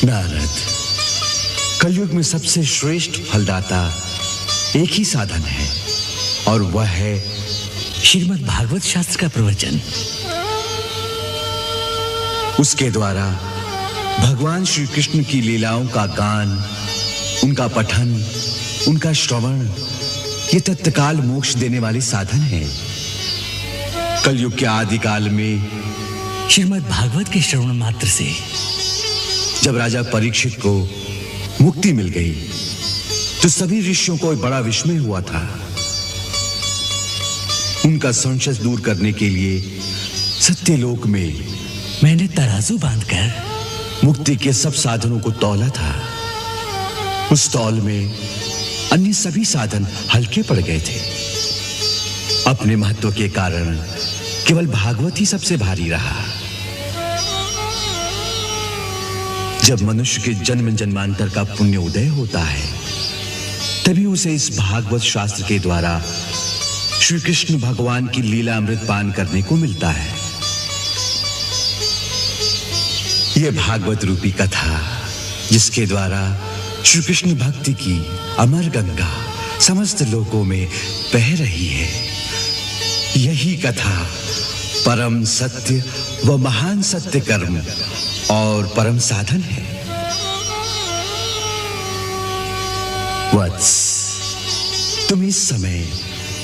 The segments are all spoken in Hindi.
नारद, कलयुग में सबसे श्रेष्ठ फलदाता एक ही साधन है और वह है श्रीमद् भागवत शास्त्र का प्रवचन। उसके द्वारा भगवान श्री कृष्ण की लीलाओं का गान, उनका पठन, उनका श्रवण, ये तत्काल मोक्ष देने वाले साधन है। कलयुग के आदि काल में श्रीमद् भागवत के श्रवण मात्र से जब राजा परीक्षित को मुक्ति मिल गई तो सभी ऋषियों को बड़ा विस्मय हुआ था। उनका संशय दूर करने के लिए सत्यलोक में मैंने तराजू बांधकर मुक्ति के सब साधनों को तौला था। उस तौल में अन्य सभी साधन हल्के पड़ गए थे। अपने महत्व के कारण केवल भागवत ही सबसे भारी रहा। जब मनुष्य के जन्म जन्मांतर का पुण्य उदय होता है तभी उसे इस भागवत शास्त्र के द्वारा श्री कृष्ण भगवान की लीला अमृत पान करने को मिलता है। यह भागवत रूपी कथा जिसके द्वारा श्री कृष्ण भक्ति की अमर गंगा समस्त लोकों में बह रही है, यही कथा परम सत्य व महान सत्य कर्म और परम साधन है। वत्स, तुम इस समय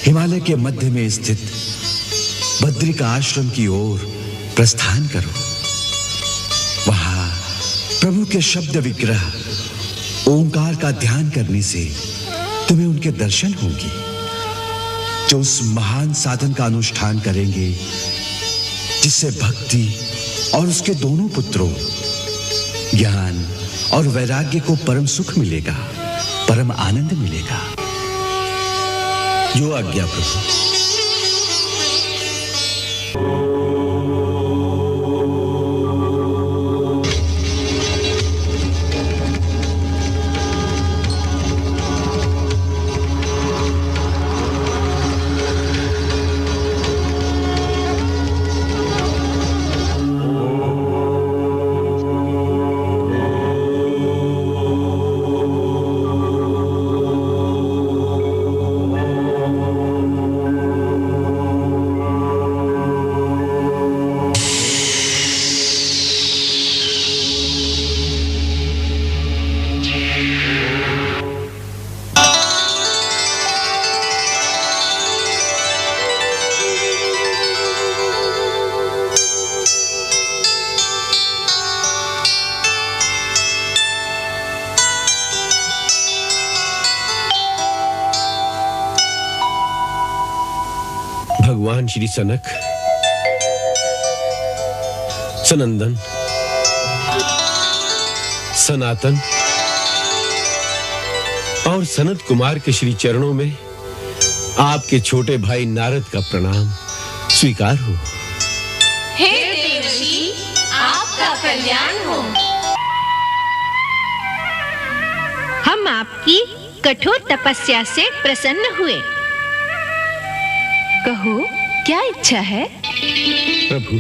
हिमालय के मध्य में स्थित बद्रिका आश्रम की ओर प्रस्थान करो। वहां प्रभु के शब्द विग्रह ओंकार का ध्यान करने से तुम्हें उनके दर्शन होंगे, जो उस महान साधन का अनुष्ठान करेंगे जिससे भक्ति और उसके दोनों पुत्रों ज्ञान और वैराग्य को परम सुख मिलेगा, परम आनंद मिलेगा। जो आज्ञा प्रभु। भगवान श्री सनक, सनंदन, सनातन और सनत कुमार के श्री चरणों में आपके छोटे भाई नारद का प्रणाम स्वीकार हो। हे देवर्षि, आपका कल्याण हो। हम आपकी कठोर तपस्या से प्रसन्न हुए। कहो, क्या इच्छा है? प्रभु,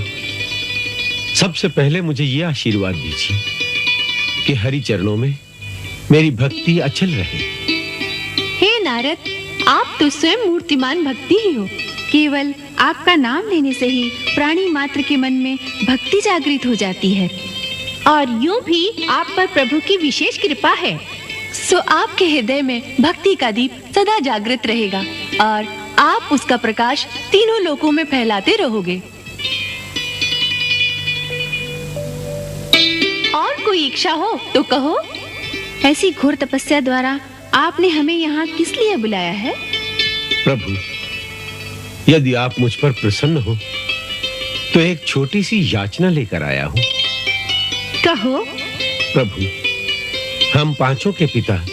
सबसे पहले मुझे यह आशीर्वाद दीजिए कि हरि चरणों में मेरी भक्ति अचल रहे। हे नारद, आप तो स्वयं मूर्तिमान भक्ति ही हो। केवल आपका नाम लेने से ही प्राणी मात्र के मन में भक्ति जागृत हो जाती है। और यूं भी आप पर प्रभु की विशेष कृपा है, सो आपके हृदय में भक्ति का दीप सदा जागृत रहेगा और आप उसका प्रकाश तीनों लोकों में फैलाते रहोगे। और कोई इच्छा हो तो कहो। ऐसी घोर तपस्या द्वारा आपने हमें यहाँ किस लिए बुलाया है? प्रभु, यदि आप मुझ पर प्रसन्न हो तो एक छोटी सी याचना लेकर आया हूँ। कहो। प्रभु, हम पांचों के पिता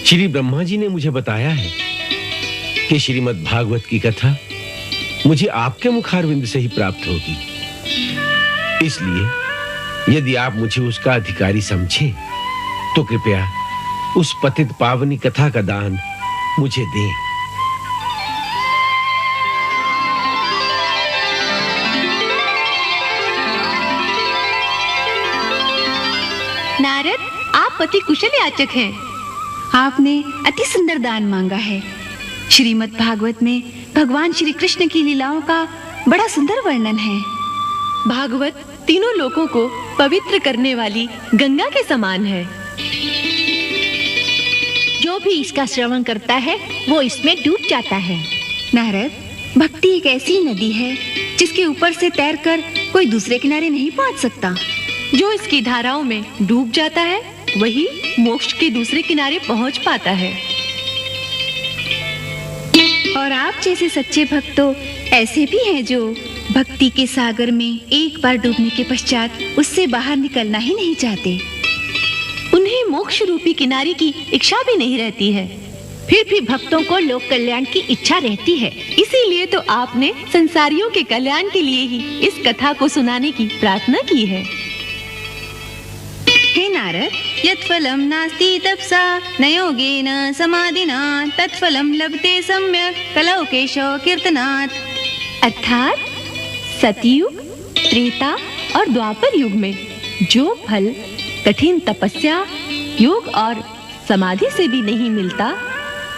श्री ब्रह्मा जी ने मुझे बताया है कि श्रीमद् भागवत की कथा मुझे आपके मुखारविंद से ही प्राप्त होगी। इसलिए यदि आप मुझे उसका अधिकारी समझें तो कृपया उस पतित पावनी कथा का दान मुझे दें। नारद, आप अति कुशल याचक हैं। आपने अति सुंदर दान मांगा है। श्रीमद् भागवत में भगवान श्री कृष्ण की लीलाओं का बड़ा सुंदर वर्णन है। भागवत तीनों लोकों को पवित्र करने वाली गंगा के समान है। जो भी इसका श्रवण करता है वो इसमें डूब जाता है। नारद, भक्ति एक ऐसी नदी है जिसके ऊपर से तैरकर कोई दूसरे किनारे नहीं पहुंच सकता। जो इसकी धाराओं में डूब जाता है वही मोक्ष के दूसरे किनारे पहुंच पाता है। और आप जैसे सच्चे भक्त तो ऐसे भी हैं जो भक्ति के सागर में एक बार डूबने के पश्चात उससे बाहर निकलना ही नहीं चाहते। उन्हें मोक्ष रूपी किनारे की इच्छा भी नहीं रहती है, फिर भी भक्तों को लोक कल्याण की इच्छा रहती है। इसीलिए तो आपने संसारियों के कल्याण के लिए ही इस कथा को सुनाने की प्रार्थना की है। हे नारद, यत्फलं नास्ति तपसा न योगेन समाधिना तत्फलं लभते सम्यक् कलौकेशो कीर्तनात्। अर्थात सतयुग, त्रेता और द्वापर युग में जो फल कठिन तपस्या, योग और समाधि से भी नहीं मिलता,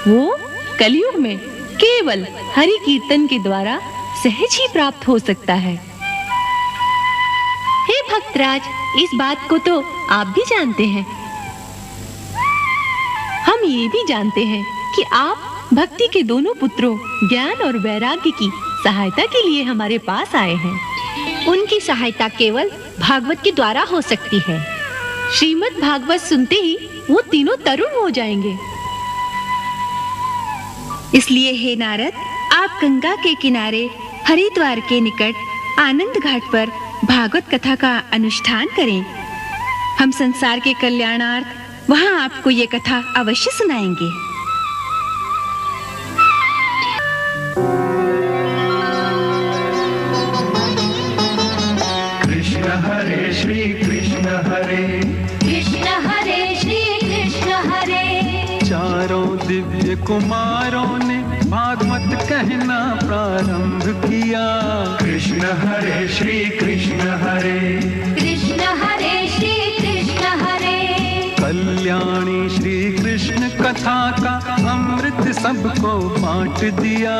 वो कलयुग में केवल हरि कीर्तन के द्वारा सहज ही प्राप्त हो सकता है। हे भक्तराज, इस बात को तो आप भी जानते हैं। हम ये भी जानते हैं कि आप भक्ति के दोनों पुत्रों ज्ञान और वैराग्य की सहायता के लिए हमारे पास आए हैं। उनकी सहायता केवल भागवत के द्वारा हो सकती है। श्रीमद् भागवत सुनते ही वो तीनों तरुण हो जाएंगे। इसलिए हे नारद, आप गंगा के किनारे हरिद्वार के निकट आनंद घाट पर भागवत कथा का अनुष्ठान करें। हम संसार के कल्याणार्थ वहां आपको ये कथा अवश्य सुनाएंगे। कृष्ण हरे श्री कृष्ण हरे, कृष्ण हरे श्री कृष्ण हरे। चारों दिव्य कुमारों ने भागवत कहना प्रारंभ किया। कृष्ण हरे श्री कृष्ण हरे, कृष्ण हरे श्री कृष्ण हरे। कल्याणी श्री कृष्ण कथा का अमृत सबको बांट दिया।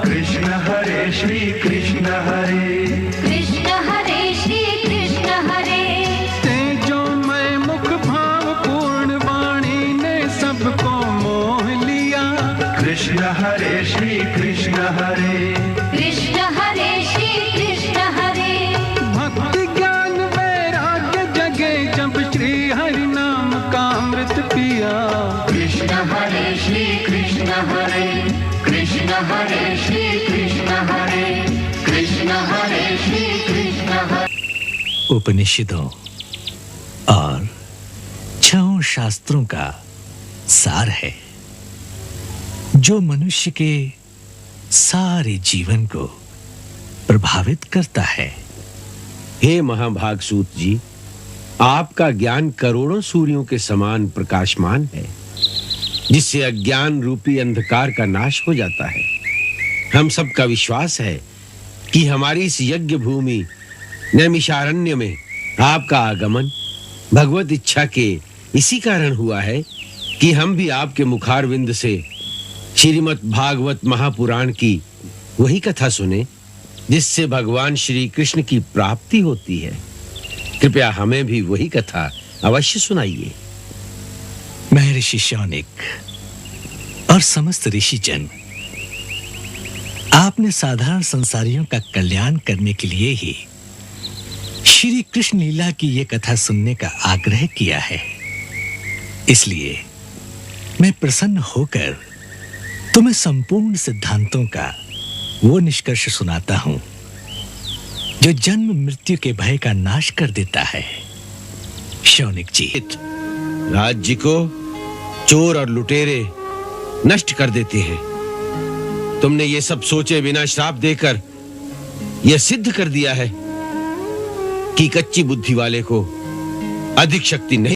कृष्ण हरे श्री कृष्ण हरे, कृष्ण हरे श्री कृष्ण हरे। तेजोमय मुख भाव पूर्ण वाणी ने सबको मोह लिया। कृष्ण हरे श्री कृष्ण हरे, कृष्ण हरे श्री कृष्ण हरे। भक्ति ज्ञान वैराग्य जगे जब श्री हरि नाम का अमृत पिया। कृष्ण हरे श्री कृष्ण हरे, कृष्ण हरे श्री कृष्ण हरे, कृष्ण हरे श्री कृष्ण हरे। उपनिषदों और 6 शास्त्रों का सार है जो मनुष्य के सारे जीवन को प्रभावित करता है। हे महाभाग सूत जी, आपका ज्ञान करोड़ों सूर्यों के समान प्रकाशमान है, जिससे अज्ञान रूपी अंधकार का नाश हो जाता है। हम सबका विश्वास है कि हमारी इस यज्ञ भूमि नैमिषारण्य में आपका आगमन भगवत इच्छा के इसी कारण हुआ है कि हम भी आपके मुखारविंद से श्रीमद् भागवत महापुराण की वही कथा सुने जिससे भगवान श्री कृष्ण की प्राप्ति होती है। कृपया हमें भी वही कथा अवश्य सुनाइए। महर्षि शौनिक और समस्त ऋषिजन, आपने साधारण संसारियों का कल्याण करने के लिए ही श्री कृष्ण लीला की ये कथा सुनने का आग्रह किया है। इसलिए मैं प्रसन्न होकर तुम्हें संपूर्ण सिद्धांतों का वो निष्कर्ष सुनाता हूं जो जन्म मृत्यु के भय का नाश कर देता है। शौनिक जी, राज्य को चोर और लुटेरे नष्ट कर देते हैं। तुमने ये सब सोचे बिना श्राप देकर यह सिद्ध कर दिया है कि कच्ची बुद्धि वाले को अधिक शक्ति नहीं